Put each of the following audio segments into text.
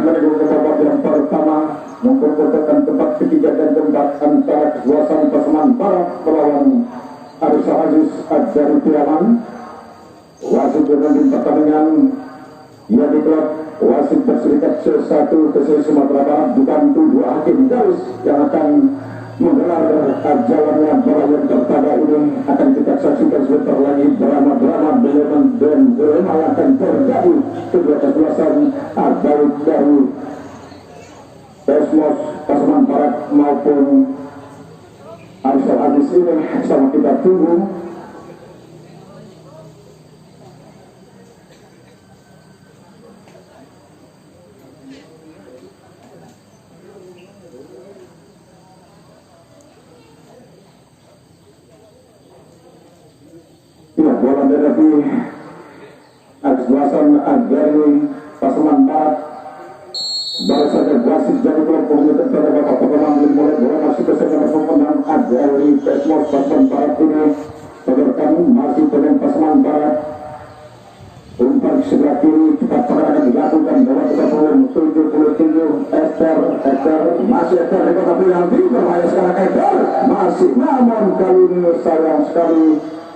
Menuju ke babak yang pertama, memperkuatkan tempat ketiga dan tempat antara kekuasaan Pasaman Barat melawan Arisa Aziz Adjari Piraman. Wasit bertanding pertandingan yang digelar wasit berserikat C1 TC Sumatera Barat dibantu dua hakim garis yang akan menggelar jalannya bola yang pertama ini. Akan kita saksikan sebentar lagi drama-drama dan drama yang akan terjadi kedua kekuasaan baik dari Pesmos Pasaman Barat maupun Arisa Aziz ini. Sama kita tunggu. Bola dari kekuasaan dari Pasaman Barat baru saja wasit dari klub komunitas pada babak pertama mulai bola masuk ke segala pemain dari Pesmos Pasaman Barat ini. Saudarakan masih pemain Pasaman Barat umpan sebelah kiri cepat akan dilakukan bola kita pun 77 Esther masih Esther tapi yang berbahaya sekarang Esther masih, namun kali ini sayang sekali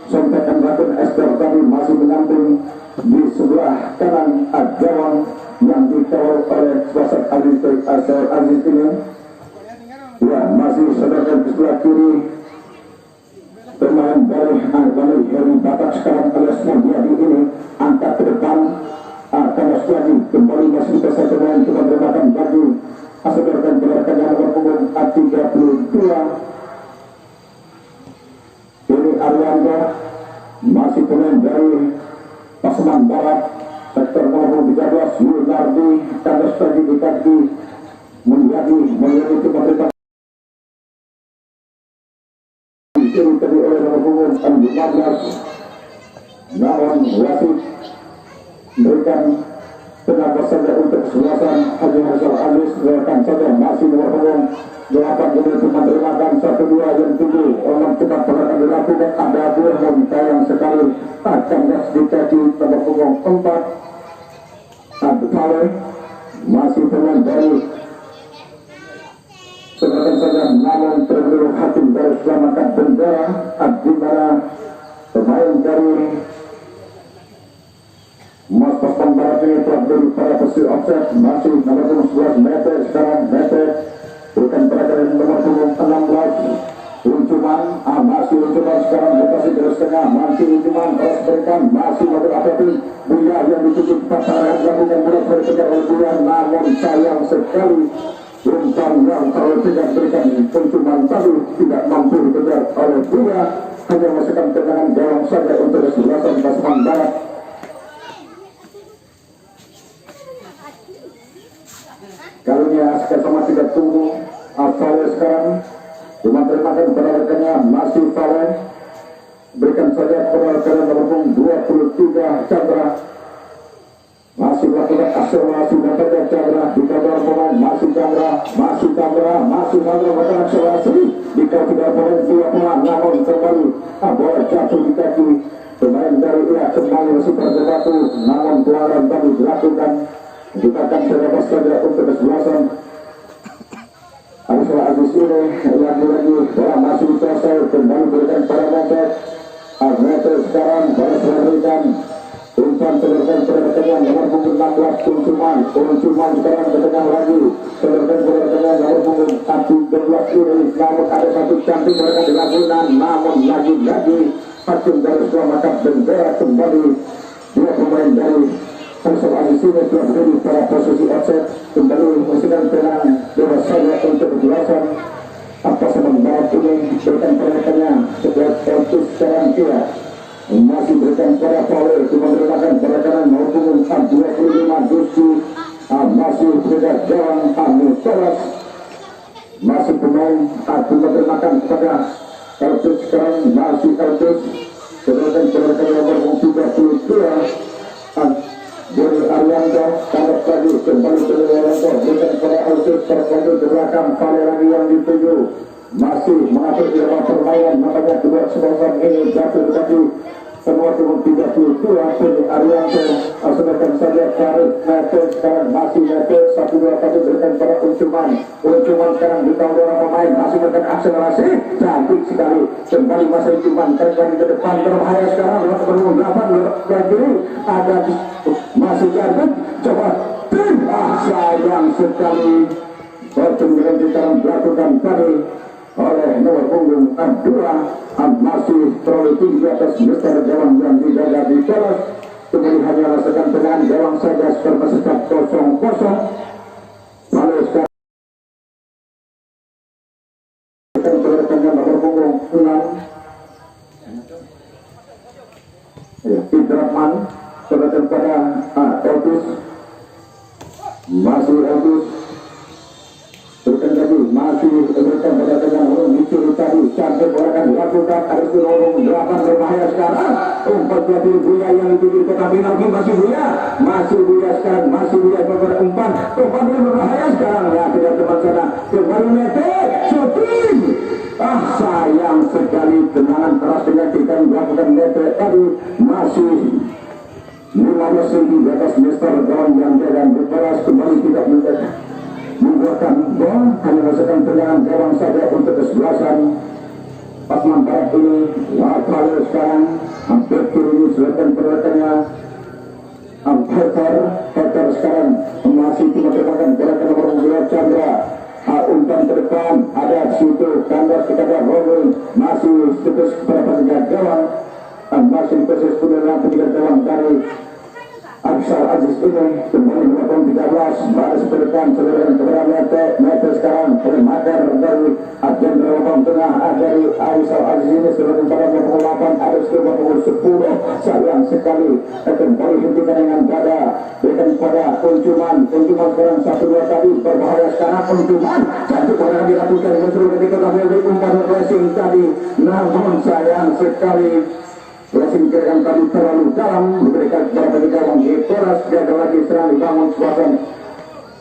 sontekan racun Esther tadi masih menyambung di sebelah kanan gawang yang dikawal oleh wasit Aziz ini. Ya, masih sedangkan di sebelah kiri pemain dari Heri Batak sekarang alias Mulyadi ini angkat ke depan. Karena lagi kembali masih kita satu pemain kita bermakan bagi sedangkan gerakan yang nomor punggung 32 ini Arianda masih pemain dari Pasaman Barat sektor nomor 13 Yunardi Kandas tadi di kaki menjadi pemerintah tadi oleh nomor punggung 15. Namun wasit berikan tenaga saja untuk kesebelasan Haji Hasan Aziz. Rekan saja masih nomor punggung 8 untuk menerima 1-2 yang tinggi orang cepat akan dilakukan. Ada dua sayang sekali akan gas di kaki nomor punggung 4 Abdul Saleh masih pemain dari sedangkan saja namun terbelum hakim dari selamatkan bendera di mana pemain dari Mas Pasaman Barat ini telah beri pada posisi offset masih nomor punggung 11 meter sekarang meter bukan pergerakan nomor punggung 16 Uncuman masih Uncuman sekarang lokasi dari setengah masih Uncuman terus berikan masih mobil api Buya yang ditutup pasaran gabungan bola berkejar oleh Buya namun sayang sekali umpan yang terlalu tidak berikan Uncuman tadi tidak mampu dikejar oleh Buya hanya masukkan tendangan gawang saja untuk kesebelasan Pasaman Barat. Kalinya sama tidak tunggu Fale sekarang cuma terimakan kepada rekannya masih Fale berikan saja kepada rekannya nomor punggung 23 Chandra masih melakukan akselerasi dan saja Chandra di kabar pemain masih Chandra melakukan akselerasi di kaki pemain dua pemain namun kembali bola jatuh di kaki pemain dari ia kembali masih berbatu namun pelanggaran tadi dilakukan. Kita akan terlepas saja untuk kesebelasan Arisa Aziz ini lagi bola masih selesai kembali berikan pada Meter sekarang bola berikan umpan terlepas pada nomor punggung 16 Uncuman sekarang bertengah lagi terlepas pada nomor punggung 12 ini namun ada satu cantik mereka dilakukan namun lagi hakim dari selamatkan bendera kembali dua pemain dari Arisa Aziz ini telah berdiri pada posisi offset kembali mengisikan tendangan bebas saja untuk kejelasan Pasaman Barat ini berikan penekannya sebelah untuk sekarang dia masih berikan pada Fale cuma menggunakan penekanan maupun 25 Gusti masih berdekat jalan Toras masih pemain cuma menggunakan pada Eltus sekarang masih Eltus Gerakan nomor 32 dari Arianto tangkap lagi kembali ke Arianto berikan pada Altus terkait ke belakang pada lagi yang dituju masih mengatur irama permainan makanya kedua sepasang ini jatuh tadi semua nomor 32 dari Arianto asalakan saja tarik meter sekarang masih meter 1-2 berikan pada Uncuman sekarang di tahun orang pemain masih berikan akselerasi cantik sekali kembali masih Uncuman terbang ke depan berbahaya sekarang nomor 8 berdiri ada masih Garbet coba sayang sekali pertunjukan di dalam dilakukan tadi oleh nomor punggung 2 masih terlalu tinggi di atas Mister Gawang yang dijaga di teras kemudian hanya rasakan tendangan gawang saja skor masih 0-0 lalu sekarang nomor punggung 6 Idraman terhadap pada Elvis masih Elvis berikan lagi masih berikan pada tegang dicuri tadi cantik akan dilakukan harus diorong 8 berbahaya sekarang umpat pelatih Buya yang dituju ke final masih Buya sekarang masih Buya kepada umpan berbahaya sekarang ya tidak tepat sana kembali Mete shooting sayang sekali tendangan keras dengan kita dilakukan Mete tadi masih 15 cm di atas Mister Gawang yang dan berperas kembali tidak membuatkan gol hanya rasakan tendangan gawang saja untuk kesebelasan Pasman Barat ini lalu sekarang hampir turun selesai pergerakannya Heter sekarang masih cuma terpakan gerakan nomor 2 Chandra umpan ke depan ada situ kandas kepada Robin masih terus kepada gawang masih proses penerimaan pendidikan gawang dari Aksal Aziz ini kembali melakukan 13 baris ke depan seluruh kepada Mete sekarang oleh Madar dari Agen Relokong Tengah dari Aksal Aziz ini seluruh kepada nomor 8 ada nomor 10 sayang sekali kembali hentikan dengan dada berikan pada Uncuman sekarang 1-2 tadi berbahaya sekarang Uncuman cantik orang dilakukan dengan seluruh ketika dari umpan racing tadi namun sayang sekali Racing gerakan tadi terlalu dalam memberikan kepada gawang di Koras gagal lagi serang dibangun sebuah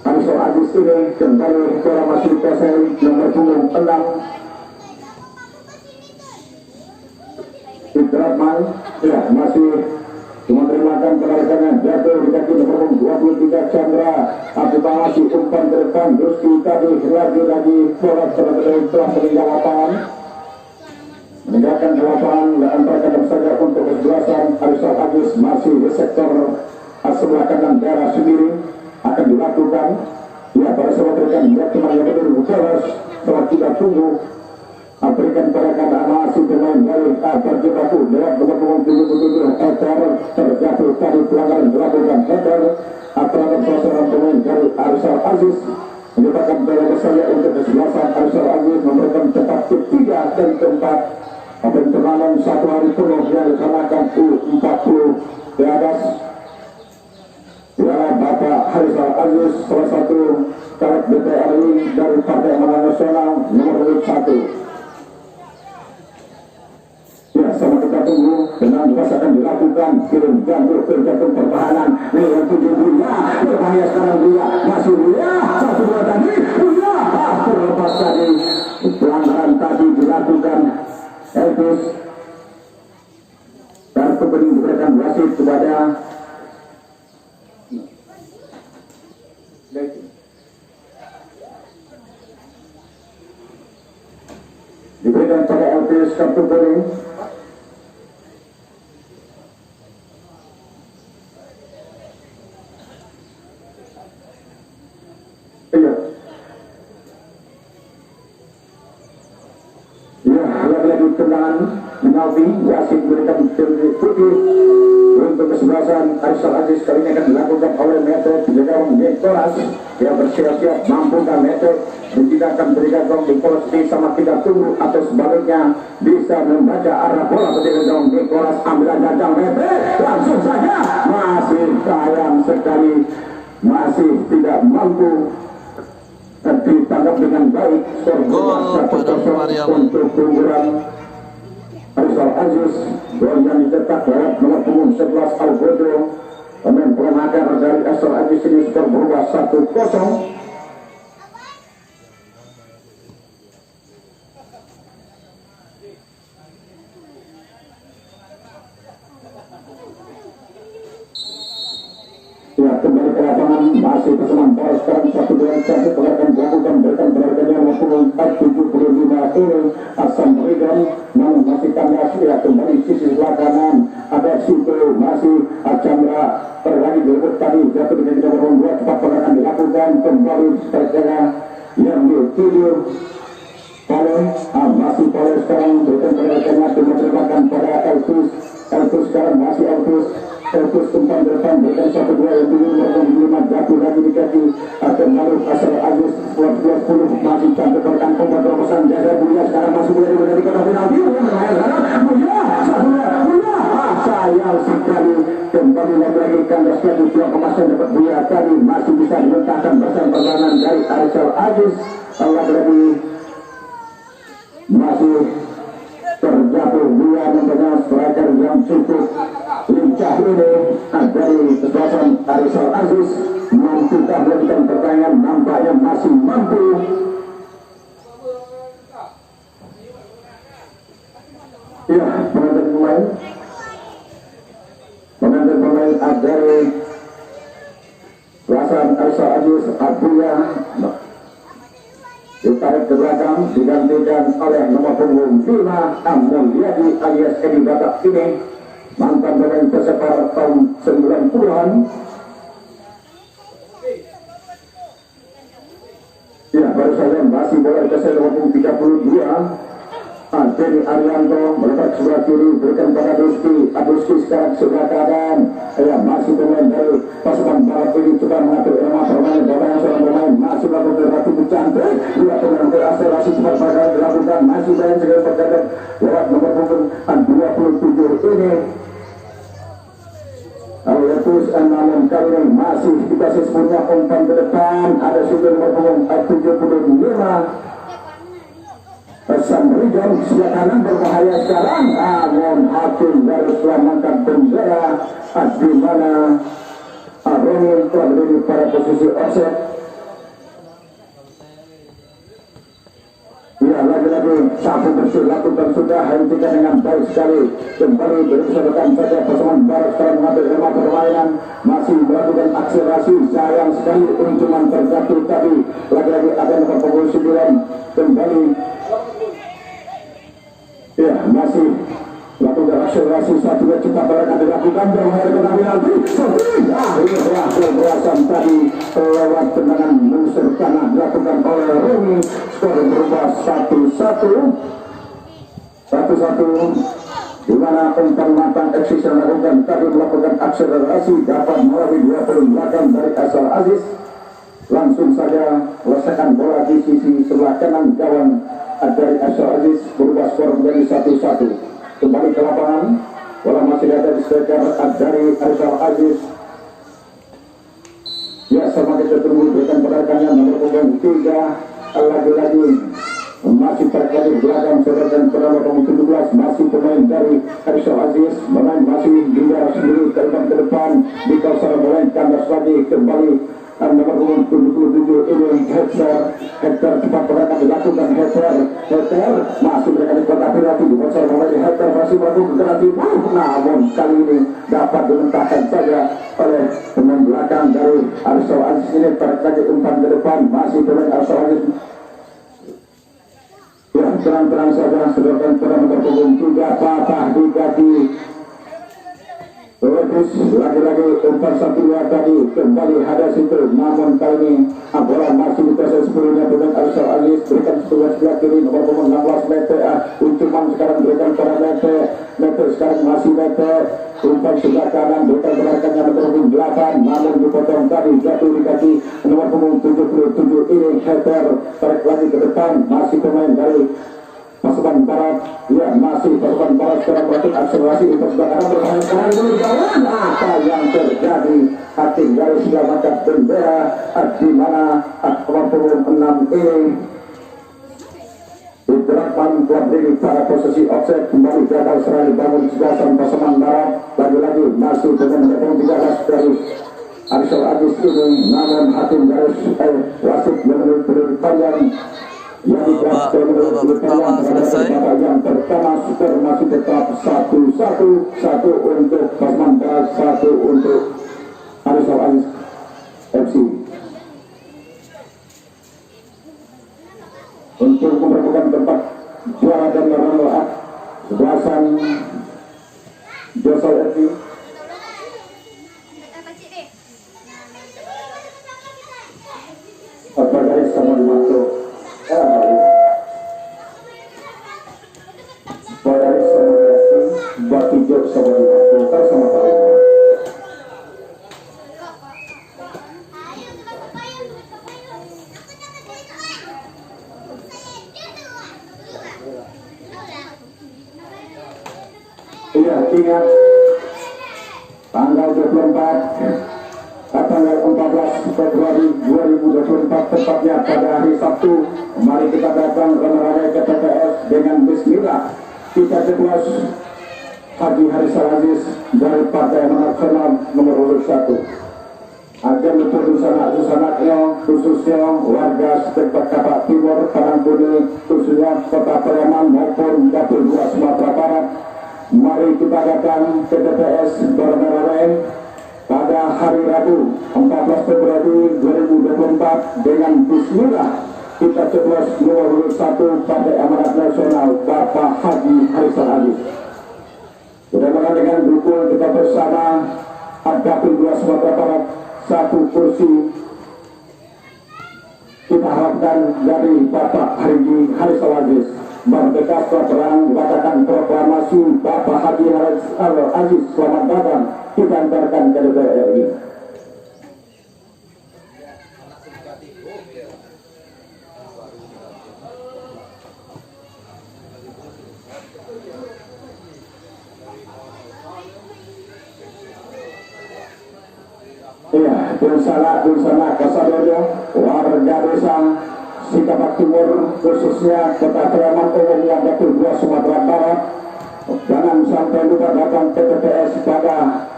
Ansor Aziz ini kembali bola masih dikuasai nomor punggung 6 Idraman ya masih cuma terimakan penarikannya jatuh di kaki nomor punggung 23 Chandra masih umpan ke depan Ruski tadi lagi bola telah meninggal lapangan meninggalkan lapangan dan mereka saja untuk kesebelasan Arsal Agus masih di sektor sebelah kanan daerah sendiri akan dilakukan ya pada saat rekan ya cuma yang berdiri jelas setelah kita tunggu berikan pada keadaan masih dengan dari terjebak lewat nomor 77 Heter terjatuh tadi pelanggaran dilakukan Heter pelanggaran sasaran pemain dari Arsal Aziz menyebabkan bola saya untuk kesebelasan Arsal Aziz memberikan cepat ketiga dan keempat turnamen satu hari penuh yang dilaksanakan U40 di atas ya Bapak Harisal Aziz salah satu caleg DPR dari Partai Amanat Nasional nomor 1 ya sama kita tunggu dengan akan dilakukan kirim jantung tergantung pertahanan yang 7 Buya berbahaya sekarang Buya masih Buya 1-2 tadi Buya terlepas tadi pelanggaran tadi dilakukan Elvis dan kemudian diberikan wasit kepada diberikan pada Elvis kartu kuning tendangan Nabi Yasin berikan putih untuk kesebelasan Arsal Aziz kali ini akan dilakukan oleh Mete Gawang Nicholas yang bersiap-siap mampukah Mete dan tidak akan berikan gong di poros ini sama tidak tunggu atau sebaliknya bisa membaca arah bola ketika Gawang Nicholas ambilan jajang Mete langsung saja masih sayang sekali masih tidak mampu ditangkap dengan baik gol pada Maryam untuk keunggulan Arsal Aziz gol yang dicetak lewat nomor punggung 11 Algodo pemain pelamakar dari Asal Ajis. Ini skor berubah 1-0. Kembali ke lapangan masih bersama bola sekarang 1-2 cantik akan dilakukan berikan berharganya 75 ini Asam Ridwan namun masih kandas ya kembali sisi kanan ada situ masih Chandra terlagi berebut tadi jatuh dengan nomor 2 cepat akan dilakukan kembali terjaga yang dituju oleh masih oleh sekarang berikan berharganya dimenerbakan pada Elvis sekarang masih Elvis umpan depan berikan 1-2 yang dulu nomor 5 jatuh lagi di kaki akan lalu Asal Ajis 20 masih cantik berkan umpan terobosan jaga Buya sekarang masih boleh dari kota penalti Buya sayang sekali kembali lagi kandas lagi pulang kemasan dapat Buya tadi masih bisa dimentahkan bersama perlawanan dari Asal Ajis. Allah lagi masih terjatuh Buya mempunyai striker yang cukup lincah ini dari kesebelasan Asal Ajis. Mampukah melakukan pertandingan? Nampaknya masih mampu. Ya, pengantin pemain dari Rasan Asal Ajis Abuya ditarik ke belakang digantikan oleh nomor punggung 5 Amulyadi alias Edi Batak ini mantan pemain Persepar tahun 90-an. Ya, baru saja masih bola ke nomor punggung 32 Denny Arianto meletak sebelah kiri berikan pada Aduski sekarang sebelah kanan. Ya, masih pemain dari pasukan barat ini coba mengatur irama permainan bawahnya seorang pemain masih melakukan ratu cantik. Dua pemain berakselerasi cepat pada dilakukan masih banyak segala perjalanan lewat nomor punggung 27 ini. Albertus namun kali ini masih dikasih semuanya umpan ke depan. Ada super nomor punggung 75 Asam Ridwan sebelah kanan berbahaya sekarang. Namun hakim harus selamatkan bendera di mana Romi telah berdiri pada posisi offset. Ya, lagi-lagi sapu bersih lakukan sudah hentikan dengan baik sekali. Kembali berusahakan saja pasangan barat sekarang mengambil remah permainan masih melakukan akselerasi. Sayang sekali unjuman terjatuh tadi. Lagi-lagi ada nomor punggung 9 kembali. Ya, masih lakukan akselerasi satunya cepat akan dilakukan dan menghadapi penalti. Akhirnya pemerasan tadi lewat tendangan musuh tanah dilakukan oleh Romi. Skor berubah 1-1 di mana umpan matang eksis yang melakukan tadi melakukan akselerasi dapat melalui 2 belakang dari Asal Ajis. Langsung saja letakkan bola di sisi sebelah kanan gawang dari Asal Ajis berubah skor menjadi 1-1. Kembali ke lapangan, bola masih ada di striker dari Asal Ajis. Ya, sama kita tunggu berikan pergerakannya nomor punggung 3 lagi-lagi masih terkait belakang dan nomor punggung 17 masih pemain dari Asal Ajis bermain masih hingga sendiri terbang ke depan di kawasan bola kandas lagi kembali. Nomor punggung 77 ini Hector cepat akan dilakukan Hector masih mereka dikotak berarti di pasar mulai Hector masih melakukan berarti namun kali ini dapat dimentahkan saja oleh pemain belakang dari Asal Ajis ini terkait umpan ke depan masih pemain Asal Ajis. Ya, terang-terang saja sedangkan pada nomor punggung 3 patah di kaki. Terus lagi-lagi umpan satunya tadi kembali ada situ namun kali ini bola masih dikuasai sepuluhnya dengan Asal Ajis berikan sebelah kiri nomor punggung 16 Mete uncuman sekarang berikan pada Mete sekarang masih Mete umpan sebelah kanan berikan belakangnya nomor punggung 8 namun dipotong tadi jatuh di kaki nomor punggung 77 ini Heter tarik lagi ke depan masih pemain dari pasukan barat. Ya, masih pasukan barat sekarang melakukan akselerasi untuk sebelah kanan berbahaya sekarang kawan apa yang terjadi tinggal sudah mengangkat bendera di mana nomor punggung 6 ini paling kuat dari pada posisi offset kembali gagal serangan bangun Cigasan pasaman barat lagi-lagi masih dengan mendatang 13 dari Arisal Agis ini, namun hakim garis wasit menurut panjang yang pertama selesai. yang pertama skor masih tetap 1-1 untuk pasaman barat, 1 untuk Arisal Agis FC. Untuk memperebutkan tempat juara dan runner up sebelasan Josel FC. Apa garis sama dimasuk? Garis sama dimasuk, baki jok sama dimasuk, sama tahu. Iya, ingat tanggal 24 tanggal 14 Februari 2024 tepatnya pada hari Sabtu, mari kita datang ramai-ramai ke TPS dengan bismillah kita ceplos Haji Harisal Aziz dari Partai Amanat Nasional nomor urut 1 agar untuk dusanak-dusanaknya khususnya warga setempat Kapak Timur, Parangkuni, khususnya Kota Pariaman maupun Dapur 2 Sumatera Barat. Mari kita datang ke TPS beramai-ramai pada hari Rabu 14 Februari 2024 dengan bismillah kita ceplos nomor urut 1 Partai Amanat Nasional Bapak Haji Harisal Aziz. Mudah-mudahan dengan dukul kita bersama Dapur 2 Sumatera Barat 1 kursi kita harapkan dari Bapak Haji Harisal Aziz. Merdeka Perang bacakan proklamasi Bapak Haji Harisal Aziz selamat datang kita antarkan ke DPR RI. Iya, Dursana Kasadonya warga desa Sikapak Timur khususnya Kota Pariaman umumnya Dapur 2 Sumatera Barat, jangan sampai lupa datang ke TPS pada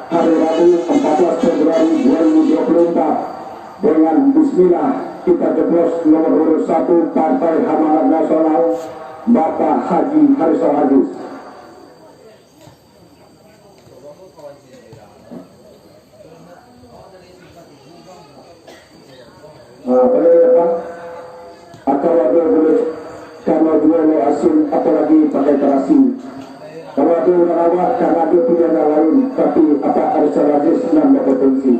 hari Rabu 14 Februari 2024 dengan bismillah kita ceplos nomor urut 1 Partai Amanat Nasional Bapak Haji Harisal Aziz. Pada depan kalau dia boleh, karena dia lo asin apalagi pakai terasi. Kalau dia merawat karena dia punya lain, tapi apa Harisal Aziz nambah potensi.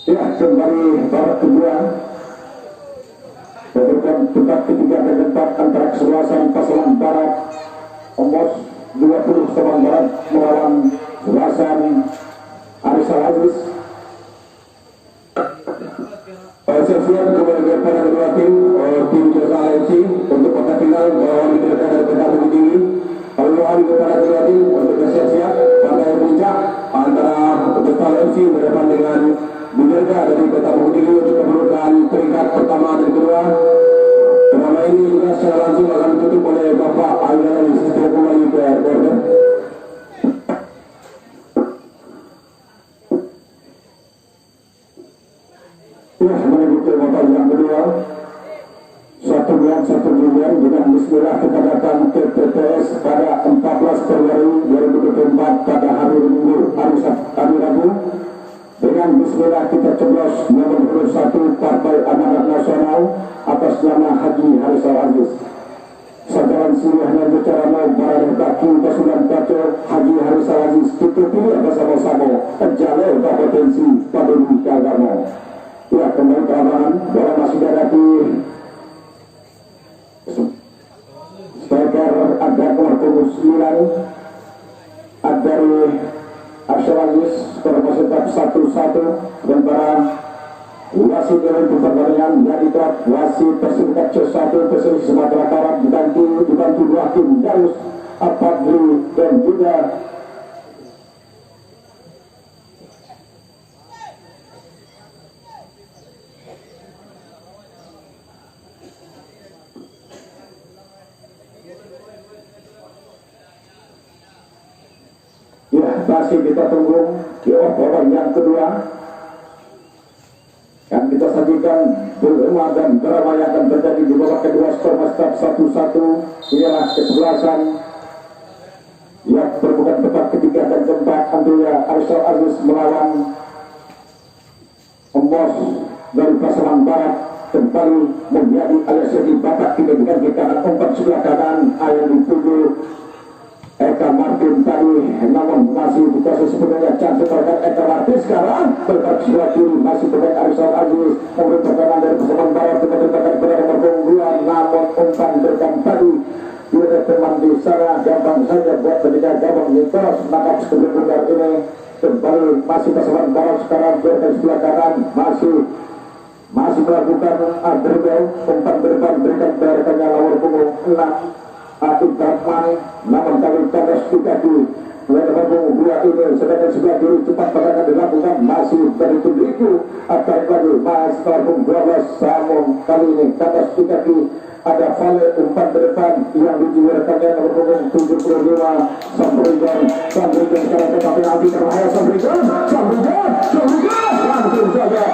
Ya, kembali babak kedua. Memberikan tempat ketiga dan keempat antara kesebelasan pasangan barat Omos 20 Sabang Barat melawan kesebelasan Harisal Aziz. Siap kepada para kedua tim Jasa FC untuk kota final melawan dari pedal lebih tinggi. Lalu kepada kedua tim untuk bersiap-siap pada puncak antara Jasa FC berdepan dengan Buderga dari kota Bukit Tinggi untuk kedudukan peringkat pertama dan kedua. Pertama ini juga secara langsung akan ditutup oleh Bapak Ayana di sistem kembali ke border. Ya, menuju babak yang kedua, satu bulan dengan bismillah kita datang ke TPS pada 14 Februari 2024 pada hari Minggu, hari Rabu. Dengan bismillah kita coblos nomor urut 1 Partai Amanat Nasional atas nama Haji Harisal Aziz. Sajaran sirihnya bicara mau barang baki pasukan kacau Haji Harisal Aziz itu pilih bersama-sama jalur potensi pada dunia agama. Ya, kembali ke lapangan bola masih dihadapi striker ada nomor 9 dari Harisal Aziz bermaksud 1-1 dan para wasit dalam pertandingan dari klub wasit Persib C1 Persib Sumatera Barat dibantu dua tim Darus Apabri dan juga masih kita tunggu di babak yang kedua yang kita sajikan drama dan drama yang akan terjadi di babak kedua. Skor masih 1-1. Inilah kesebelasan yang berbukan tempat ketiga dan keempat antara Arsal Aziz melawan Embos dari Pasaman Barat kembali menjadi alias di babak tiga dengan di kanan umpan sebelah kanan yang dituju Eka Martin tadi, namun masih dikasih sebenarnya chance terhadap Eka Martin. Sekarang berkat sebelah kiri masih berkat Arsal Aziz memberi tekanan dari Pasaman Barat kepada nomor 2, namun umpan berkat tadi dia teman di sana gampang saja buat penjaga gabung Nicholas menangkap sebentar ini kembali masih Pasaman Barat sekarang berkat sebelah kanan masih melakukan dribble umpan berdepan berikan rekannya lawan punggung 6 Ibrahman, namun kali kandas di kaki lebar punggung 2 ini sedangkan sebelah kiri cepat akan dilakukan masih dari Tundiku tarik lagi masih lawan punggung 12 namun kali ini kandas di kaki ada Vale umpan berdepan yang dijuarakannya nomor punggung 75 Sambrigan sekarang tetapi nanti terhaya Sambrigan langsung saja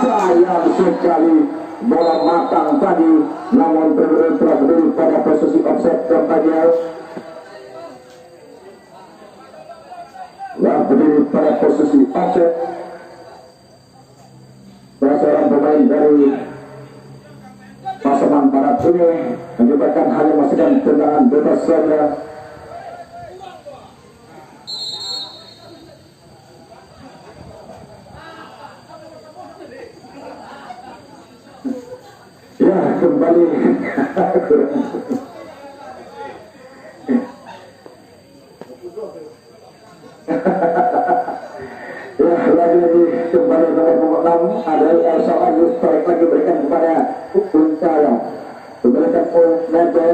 sayang sekali bola matang tadi, namun telah berdiri pada posisi offset kampanye berdiri pada posisi offset seorang pemain dari Pasaman Barat ini menyebabkan hanya masukkan tendangan bebas saja. Ya kembali ya lagi kembali nomor 6 ada Arsal Aziz tarik lagi berikan kepada Untaya berikan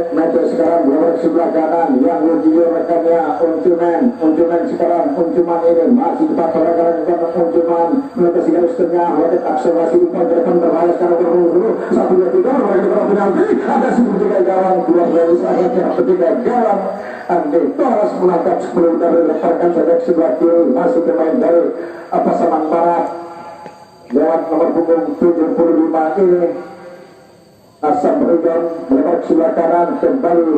Mete sekarang berada sebelah kanan yang menjual rekannya Uncuman sekarang Uncuman ini masih cepat rekan Uncuman melintasi garis tengah wadah akselerasi umpan depan berbahaya sekarang berhubung 1-2-3 mereka penalti ada 3 gawang keluar dari sahabatnya 3 gawang Andi Torres menangkap sebelum dari leparkan saja sebelah kiri masih bermain dari Pasaman Barat lewat nomor punggung 75 ini Asam Regan melebar sebelah kanan kembali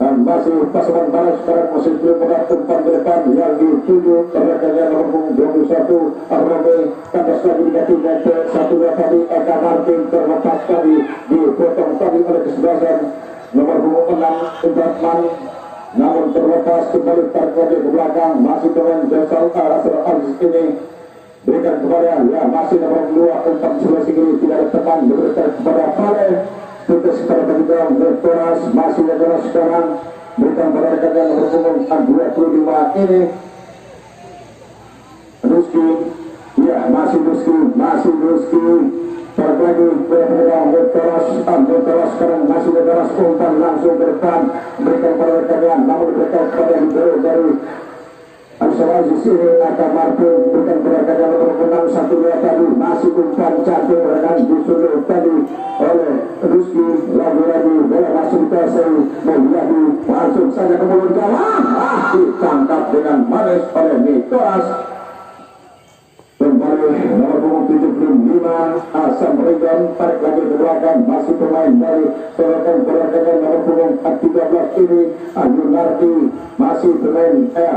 masih Pasaman Barat sekarang masih belum mendapat umpan ke depan yang dituju rekannya nomor punggung 21 Arrobe kandas lagi dikati Mete 1-2 tadi Eka Martin terlepas tadi dipotong tadi oleh kesebelasan nomor punggung 6 Ibrahman namun terlepas kembali tarik lagi ke belakang masih dengan Arsal Aziz ini berikan kepada ya masih nomor 2 umpan sebelah kiri tidak ada teman diberikan kepada Vale putus kepada penjaga Lektoras masih Lektoras sekarang berikan kepada rekannya nomor punggung 25 ini Ruski ya masih Ruski tarik lagi kepada Lektoras sekarang masih Lektoras umpan langsung ke depan berikan kepada rekannya namun diberikan kepada dari Arsal Aziz ini akan Martin berikan kepada nomor 6 1-2 tadi masih umpan cantik dengan disuruh tadi oleh Ruski lagi bola masuk kuasai menjadi langsung saja ke mulut gawang ditangkap dengan manis oleh Nicholas kembali nomor punggung 75 Asam Regan tarik lagi ke belakang masih pemain dari Sorokan nomor punggung 13 ini Ayunardi masih pemain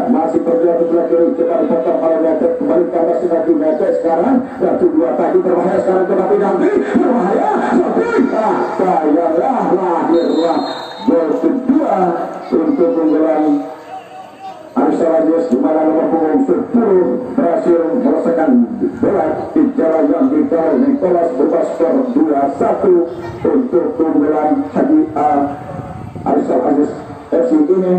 masih berjalan ke sebelah kiri cepat dipotong oleh Mete kembali ke atas lagi Mete sekarang satu dua tadi berbahaya sekarang tetapi nanti berbahaya sayanglah lahirlah gol kedua untuk unggulan Arsal Aziz di mana nomor punggung 10 berhasil merasakan bola di jalan yang ditaruh Nicholas berubah skor 2-1 untuk keunggulan Hadi Arsal Aziz FC ini.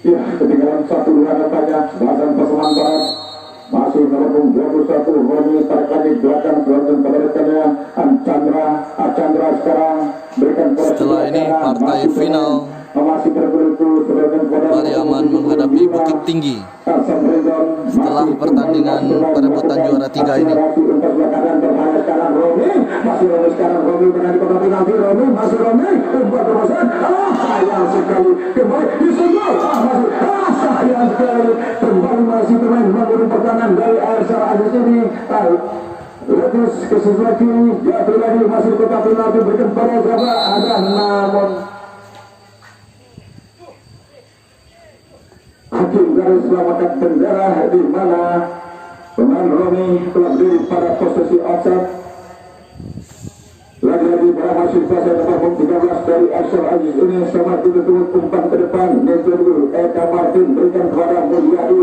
Ya, ketinggalan 1-2 nampaknya bahasan Pasaman Barat masih nomor punggung 21 Roni tarik lagi belakang berlanjut pada rekannya Chandra sekarang berikan setelah ini partai final masih berburu Pariaman menghadapi Bukit Tinggi setelah pertandingan perebutan juara 3 ini. Masih Romi sekarang, Romi berani kembali nanti, Romi masih Romi membuat terobosan. Sayang sekali kembali disenggol. Sayang sekali kembali masih pemain memberi pertahanan dari Arsal Aziz ini. Letus ke sebelah kiri, jatuh lagi masih kotak penalti berikan pada siapa? Ada namun hakim garis selamatkan bendera di mana pemain Romi telah berdiri pada posisi offside. Lagi-lagi para masih fase nomor 13 dari Arsal Aziz ini sama tutup umpan ke depan. Yang kedua Eka Martin berikan kepada Mulyadi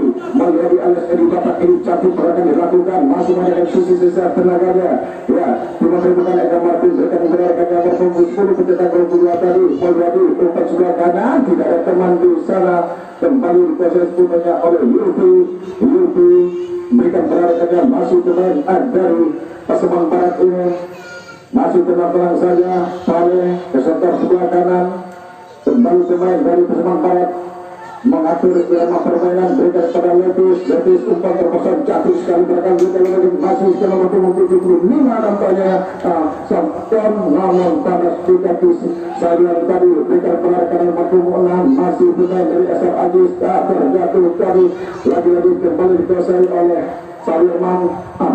alias Edi Batak. Ini cantik akan dilakukan, masih menggunakan sisi sisa tenaganya. Ya, cuma berikan Eka Martin berikan kepada rekannya bertemu 10 pencetak gol kedua tadi. Mulyadi umpan sebelah kanan, tidak ada teman di sana. Kembali proses punya oleh Yulfi berikan kepada rekannya, masih pemain dari Pasaman Barat ini. Masih tenang-tenang saja pada kesetar sebelah kanan. Kembali pemain dari Pasaman Barat mengatur irama permainan, berikan kepada Letus umpan terpesan jatuh sekali berkali-kali lagi. Masih ke nomor 75 nampaknya Sabton namun pada kaki sayang tadi berikan kepada kanan 46. Masih pemain dari Arsal Aziz terjatuh tadi, lagi-lagi kembali dikuasai oleh Salirman.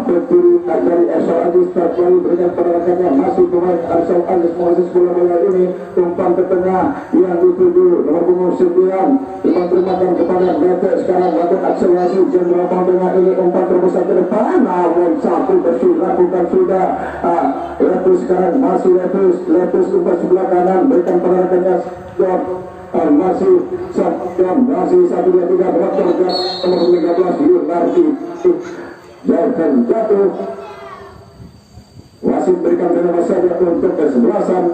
Betul dari Arsal Aziz terkembali berikan pada rekannya, masih pemain Arsal Aziz mengasis bola ini. Umpan ke tengah yang dituju nomor punggung 9, umpan terimakan kepada Bete. Sekarang lakukan akselerasi Jenderal Tengah ini, umpan terbesar ke depan namun satu bersih lakukan sudah. Letus sekarang masih Letus umpan sebelah kanan berikan pada rekannya masih satu dua tiga nomor 13 Yunarti jatuh. Wasit berikan tenang saja untuk kesebelasan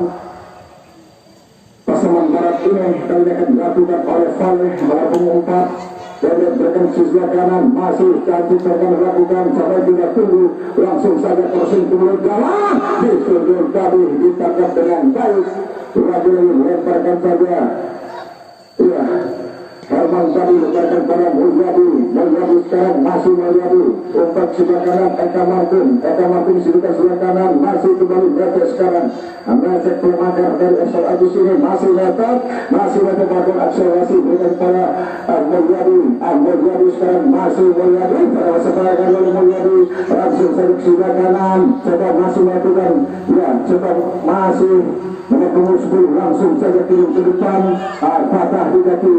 Pasaman Barat ini. Kali ini akan dilakukan oleh Saleh nomor punggung 4 dan berikan sebelah kanan, masih cantik akan dilakukan sampai juga tunggu langsung saja crossing ke mulut gawang, disundul tadi ditangkap dengan baik. Lagi-lagi melemparkan saja. Iya, Herman tadi lemparkan pada Mulyadi sekarang masih Mulyadi umpan sebelah kanan Eka Martin sebelah kanan, masih kembali Bete sekarang. Bete pelanggar dari Arsal Aziz ini masih melakukan akselerasi berikan pada Mulyadi sekarang, masih Mulyadi pada sepakan oleh Mulyadi langsung saja sebelah kanan, coba masih melakukan masih nomor 10 langsung saja kirim ke depan, patah di kaki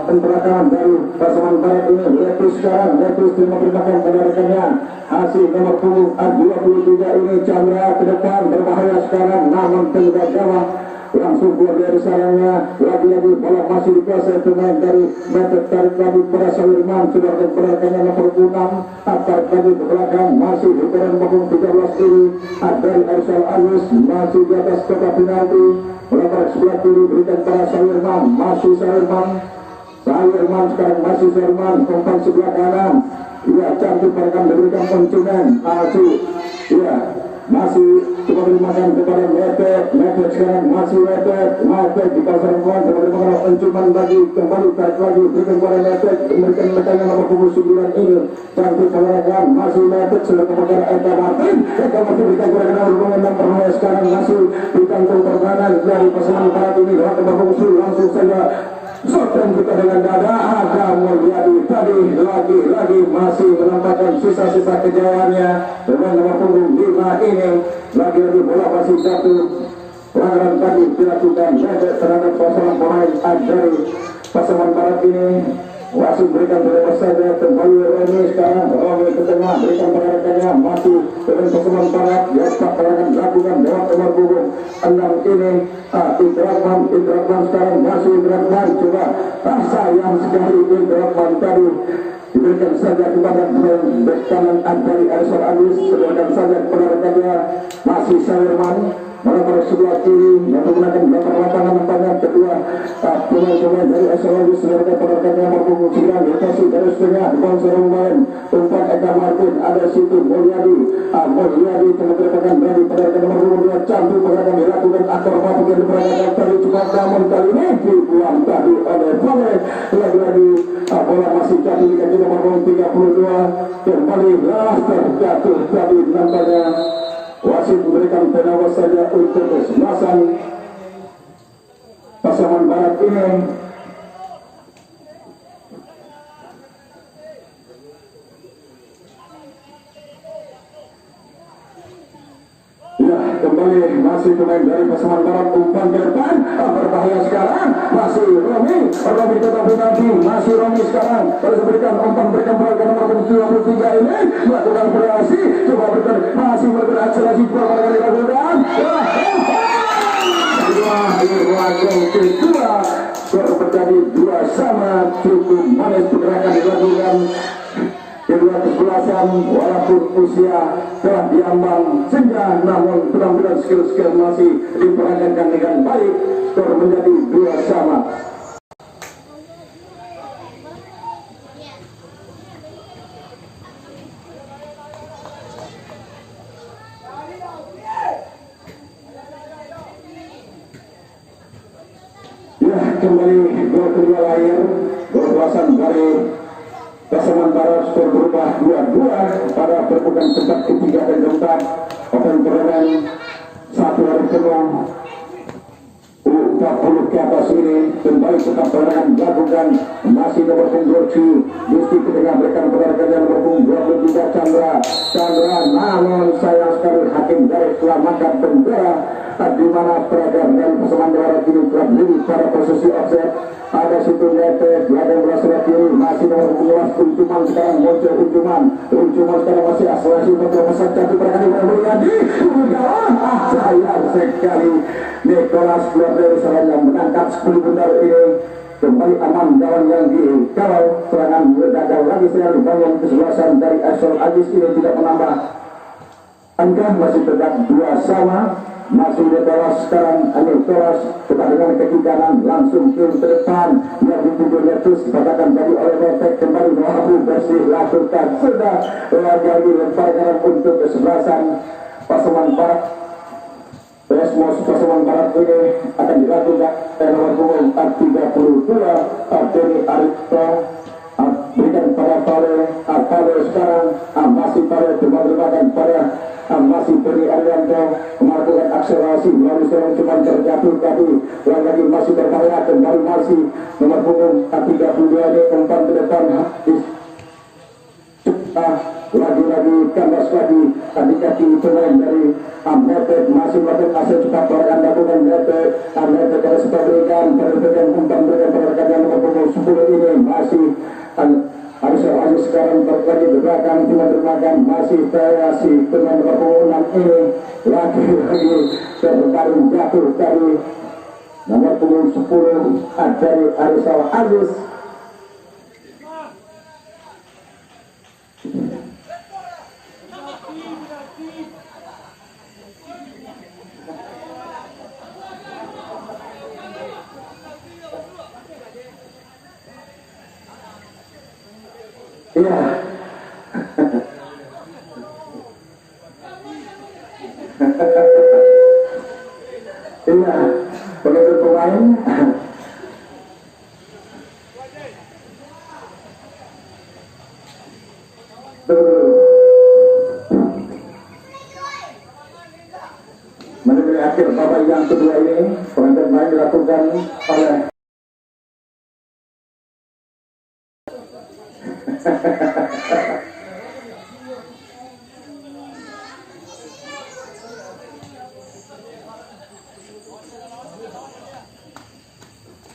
pemberakan dari Pasaman Barat ini. Letus terima kasih pada rekannya, hasil nomor punggung 23 ini Chandra ke depan berbahaya sekarang namun tidak gawang langsung keluar dari sarangnya. Lagi-lagi bola masih dikuasai pemain dari Metet, tarik lagi pada Salirman sudah keberangkatnya nomor 6, tarik lagi ke belakang, masih ukuran nomor 13 ini dari Arsal Aziz masih di atas kotak penalti. Bola sebelah kiri berikan pada Salirman, masih Salirman sekarang masih Salirman umpan sebelah kanan. Ia cantik akan diberikan konsumen masih coba dimakan kepada Metet sekarang masih Metet di pasar ruang bagaimana pencuman lagi kembali tarik lagi berikan kepada Metet, memberikan merekanya nomor punggung 9 ini cantik menggunakan masih Metet sudah kepada Eka Martin berikan kepada nomor 6 sekarang masih di kantong pertahanan dari Pasaman Barat ini lewat nomor punggung langsung saja Soten kita dengan dada. Ada Mulyadi tadi lagi masih menampakkan sisa-sisa kejayaannya dengan nomor punggung 5 ini. Lagi-lagi bola masih jatuh. Pelanggaran tadi dilakukan terhadap pasangan pemain dari Pasaman Barat ini. Wasit berikan bebas saja kembali Romi sekarang. Romi ke tengah berikan rekannya masih dengan Pasaman Barat. Dia tak akan lakukan lewat nomor punggung 6 ini. Indrakman sekarang masih Indrakman coba sayang sekali Indrakman tadi diberikan saja kepada bek kanan dari Arsal Aziz, sedangkan saja kepada rekannya masih Salirman. Pada sebelah kiri menggunakan gambar lapangan nampaknya kedua pemain dari Arsal Aziz sedangkan pada rekannya nomor punggung 9 lokasi dari setengah bangsa main umpan Eka Martin ada situ Mulyadi. Mulyadi teman-teman dari pada nomor 2 cantik pergerakan dilakukan akrobatik yang diperagakan tadi cukup, namun kali ini dibuang tadi oleh Pole. Lagi-lagi bola masih jatuh di kaki nomor 32, kembali terjatuh tadi. Nampaknya wasit memberikan penalti saja untuk kesebelasan pasangan barat ini. Ya, kembali masih pemain dari pasangan barat, umpan ke depan, berbahaya sekarang, masih Romi tetapi tadi masih Romi sekarang, harus berikan umpan, berikan bola ke nomor 23 ini, melakukan variasi, coba berikan, masih berakselerasi, beberapa kali lakukan, kedua, skor terjadi 2-2, cukup manis pergerakan dilakukan. Kedua kesebelasan walaupun usia telah diambang senja, namun penampilan skill-skill masih diperagakan dengan baik. Skor menjadi 2-2. Ya, kembali gol kedua lahir, gol belasan dari pasangan barat, skor berubah 2-2 pada perputaran tempat ketiga dan keempat. Open permainan satu hari penuh U40 ke atas ini kembali tetap permainan dilakukan, masih nomor punggung Gusti ketika berikan pergerakan nomor punggung 23 Chandra, namun sayang sekali hakim garis telah mangkat bendera di mana peragam dan pasangan barat ini telah berdiri pada posisi offset. Ada situ Nete, belakang belah sebelah kiri, masih nomor 12 Uncuman, sekarang muncul Uncuman sekarang masih asalasi untuk memesan cantik pergerakan yang Mulyadi, gawang, sayang sekali Nicholas keluar dari serangan yang menangkap 10 bundar ini. Kembali aman gawang yang dikawal, serangan gagal lagi serangan dibangun kesebelasan dari Asal Ajis ini tidak menambah angka, masih tegak 2-2. Masih di bawah sekarang Nicholas, tetap dengan kaki kanan langsung ke depan, yang dituju Letus dikatakan tadi oleh Netek, kembali Abu bersih lakukan sudah lagi lemparkan untuk kesebelasan pasangan barat. Resmos pasangan barat ini akan dilakukan nomor punggung 32 Denny Arifto, berikan pada Pale sekarang, masih pada teman-teman pada masih beri Arianto melakukan akselerasi melalui seorang cuman terjatuh tadi, lagi masih berbahaya, kembali masih nomor punggung 32 ini umpan ke depan lagi-lagi kandas lagi kaki pemain dari Amnetet, masih melakukan aset cepat barang lakukan Amnetet harus berikan umpan, berikan pergerakan yang nomor punggung 10 ini masih harus sekarang lagi di belakang cuma termakan, masih variasi dengan perpuluhan ini lagi terbaru jatuh dari nomor punggung 10 dari Arisal Aziz. Iya. Iya, penutup pemain. Menit akhir babak yang kedua ini, pengantin main dilakukan oleh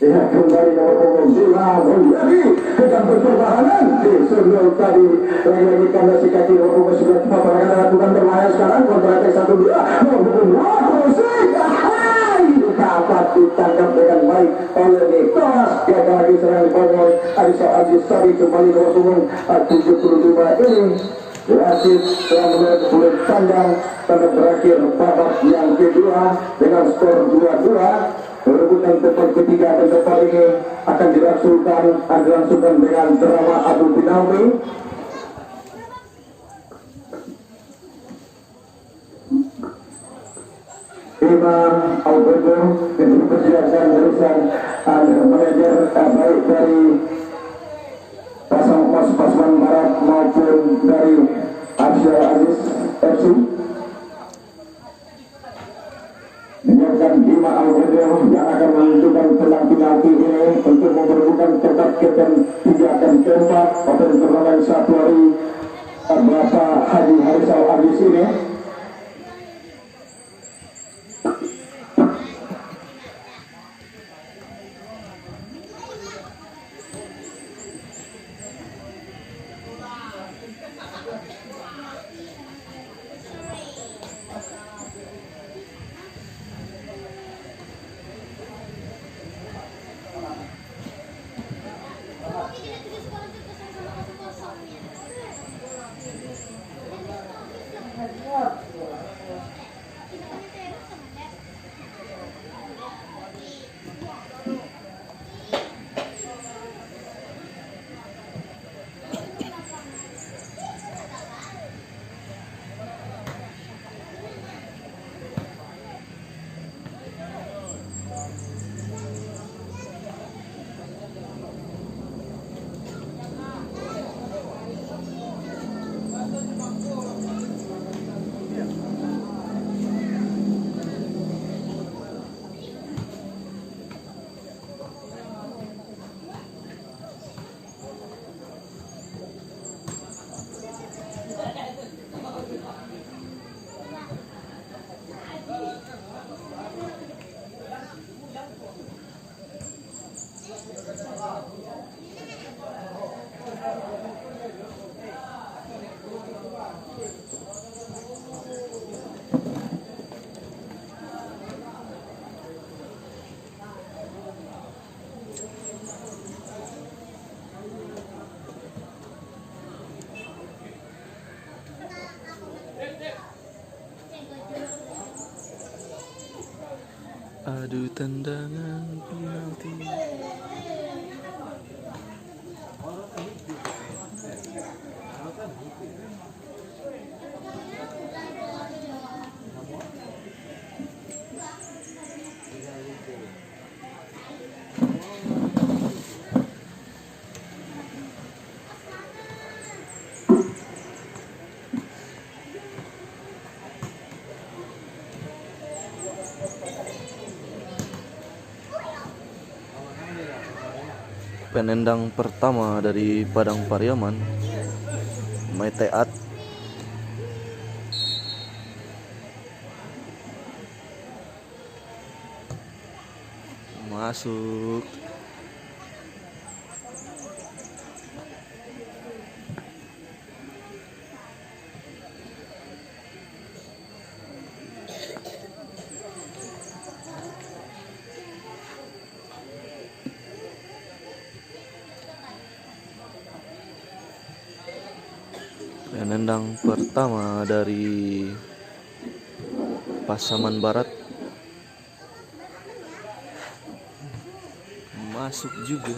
ya, kembali nomor punggung 5 Mulyadi dengan perlawanan di sebelum tadi lagi-lagi karena si kaki nomor punggung 9 cepat pergerakan lakukan berbahaya sekarang kontra attack 1-2 nomor punggung 2 dapat ditangkap dengan baik oleh Nicholas. Gagal lagi serang dibangun Arisa Aziz tadi, kembali nomor punggung 75 ini wasit telah melihat bulat pandang tanda berakhir babak yang kedua dengan skor 2-2. Perebutan tempat ketiga dan tempat ini akan dilangsungkan dengan drama adu penalti. Bima Alberto yang dipersiapkan barisan manajer baik dari Pasaman Barat maupun dari Asia Aziz FC menyiapkan Bima Alberto yang akan menentukan tenang penalti ini untuk memperebutkan tempat captain 3 dan keempat pada turnamen 1 hari Bapak Haji Harisal Abis ini. Adu tendangan penalti. Penendang pertama dari Padang Pariaman, Meteat masuk. Penendang pertama dari Pasaman Barat masuk juga.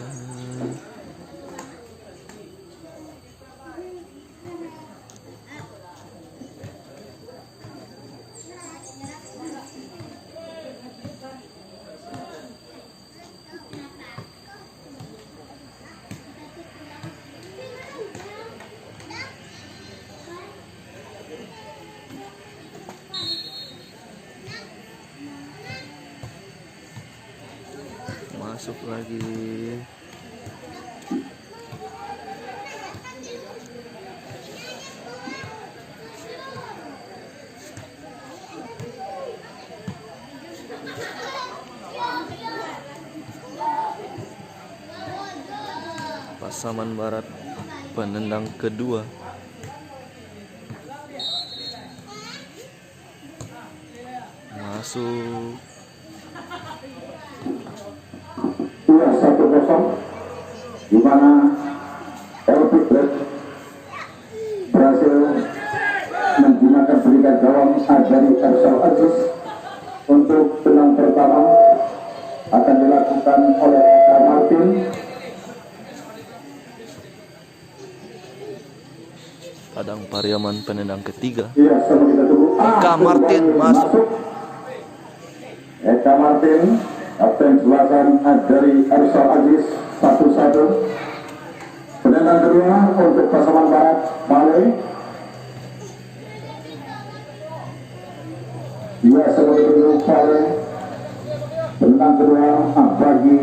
Masuk lagi. Pasaman Barat penendang kedua. Masuk. 1-0 di mana Elvin Black berhasil menggunakan berikan gawang dari Arsal Aziz untuk tenang pertama akan dilakukan oleh Martin. Padang Pariaman penendang ketiga. Iya, sama kita tunggu. Martin masuk. Eka Martin, kapten sebelasan dari Arsal Aziz 1-1. Penendang kedua untuk Pasaman Barat Male. Dia sebagai dulu Male. Penendang kedua bagi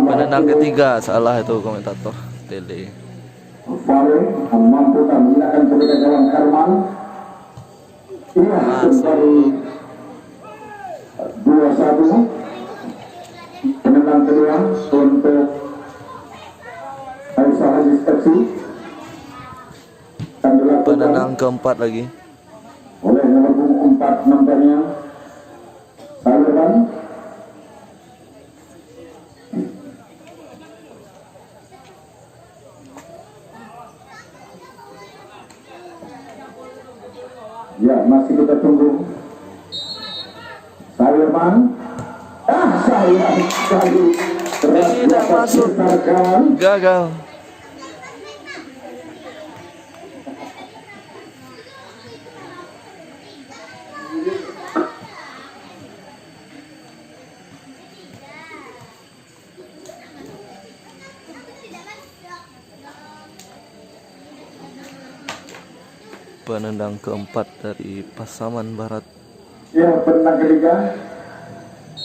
penendang ketiga, salah itu komentator tele. Male mampu menggunakan pendekat gawang Herman. Iya, kembali 2-1. Penendang kedua untuk Aisyah Aziz FC. Penendang keempat lagi oleh nomor punggung 4 nomornya Salirman. Ya, masih kita tunggu Salirman. Sayang sekali tidak masuk, gagal. Penendang keempat dari Pasaman Barat. Ya, penendang ketiga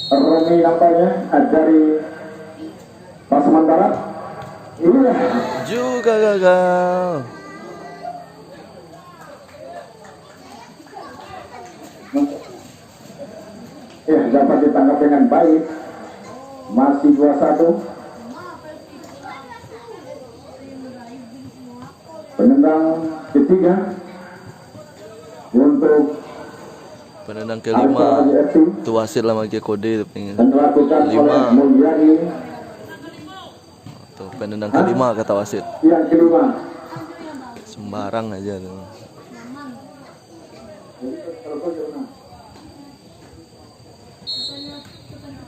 Romi nampaknya dari Pasaman Barat. Iya, Juga gagal. ya dapat ditangkap dengan baik. Masih 2-1. Penendang ketiga untuk Penendang kelima itu wasit lah bagi kode dan dilakukan oleh 5. Mulyadi. Tuh, penendang kelima kata wasit. Yang kelima Sembarang aja tuh.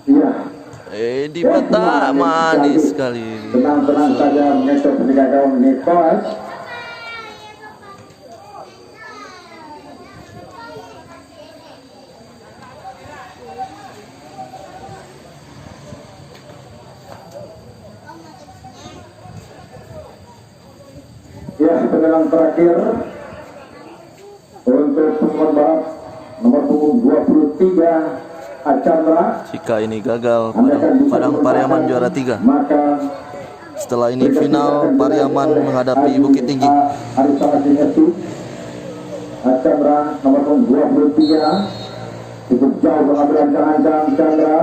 iya, Di peta manis sekali. tenang-tenang saja mengejar pendekat gawang Nicholas. Ya, penendang terakhir untuk Pasaman Barat nomor punggung 23 Acandra. Jika ini gagal, Padang Pariaman juara 3. Maka Setelah ini final Pariaman menghadapi Bukit Tinggi. Arsal Aziz FC. Acandra nomor punggung 23 cukup jauh mengambil ancang-ancang Chandra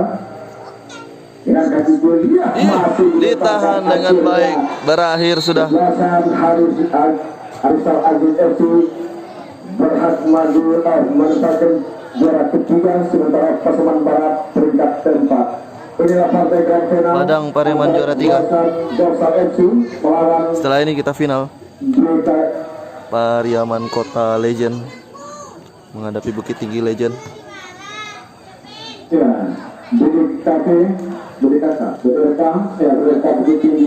dengan kaki gol. Ya, masih Ditahan dengan baik. Berakhir sudah. Arsal Aziz FC berhak maju menetapkan juara ketiga, sementara Pasaman Barat peringkat keempat. Inilah partai grand final. Padang Pariaman juara 3. Dorsal FC melawan Setelah ini kita final Blita. Pariaman Kota Legend menghadapi Bukit Tinggi Legend. Ya, Bukit Tinggi, Bukit Tinggi, Bukit Tinggi.